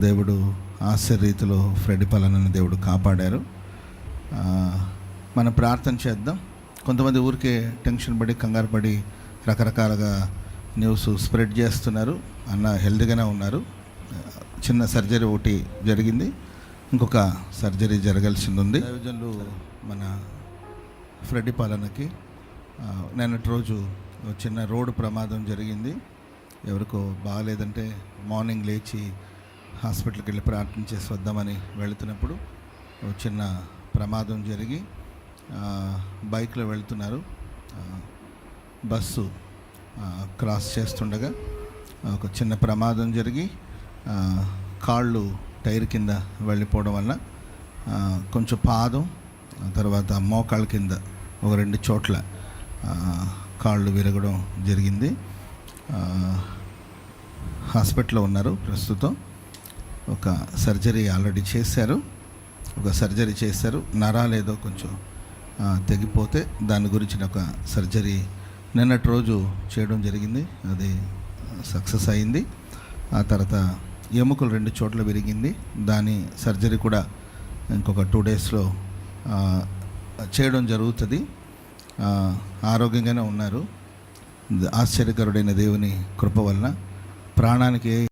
దేవుడు ఆశ్చర్యరీతిలో ఫ్రెడ్ పలనని దేవుడు కాపాడారు. మనం ప్రార్థన చేద్దాం. కొంతమంది ఊరికే టెన్షన్ పడి కంగారు పడి రకరకాలుగా న్యూస్ స్ప్రెడ్ చేస్తున్నారు. అన్న హెల్తీగానే ఉన్నారు. చిన్న సర్జరీ ఒకటి జరిగింది, ఇంకొక సర్జరీ జరగాల్సింది ఉంది. దైవజనులు మన ఫ్రెడ్ పాలనకి నిన్నటి రోజు చిన్న రోడ్డు ప్రమాదం జరిగింది. ఎవరికో బాగాలేదంటే మార్నింగ్ లేచి హాస్పిటల్కి వెళ్ళి ప్రార్థన చేసి వద్దామని వెళుతున్నప్పుడు చిన్న ప్రమాదం జరిగి బైక్లో వెళ్తున్నారు. బస్సు క్రాస్ చేస్తుండగా ఒక చిన్న ప్రమాదం జరిగి కాళ్ళు టైర్ కింద వెళ్ళిపోవడం వల్ల కొంచెం పాదం, తర్వాత మోకాళ్ళ కింద ఒక 2 చోట్ల కాళ్ళు విరగడం జరిగింది. హాస్పిటల్లో ఉన్నారు ప్రస్తుతం. ఒక సర్జరీ ఆల్రెడీ చేశారు. నరాలు ఏదో కొంచెం తెగిపోతే దాని గురించిన ఒక సర్జరీ నిన్నటి రోజు చేయడం జరిగింది. అది సక్సెస్ అయింది. ఆ తర్వాత ఎముకలు 2 చోట్ల విరిగింది. దాని సర్జరీ కూడా ఇంకొక 2 డేస్లో చేయడం జరుగుతుంది. ఆరోగ్యంగానే ఉన్నారు. ఆశ్చర్యకరుడైన దేవుని కృప వలన ప్రాణానికి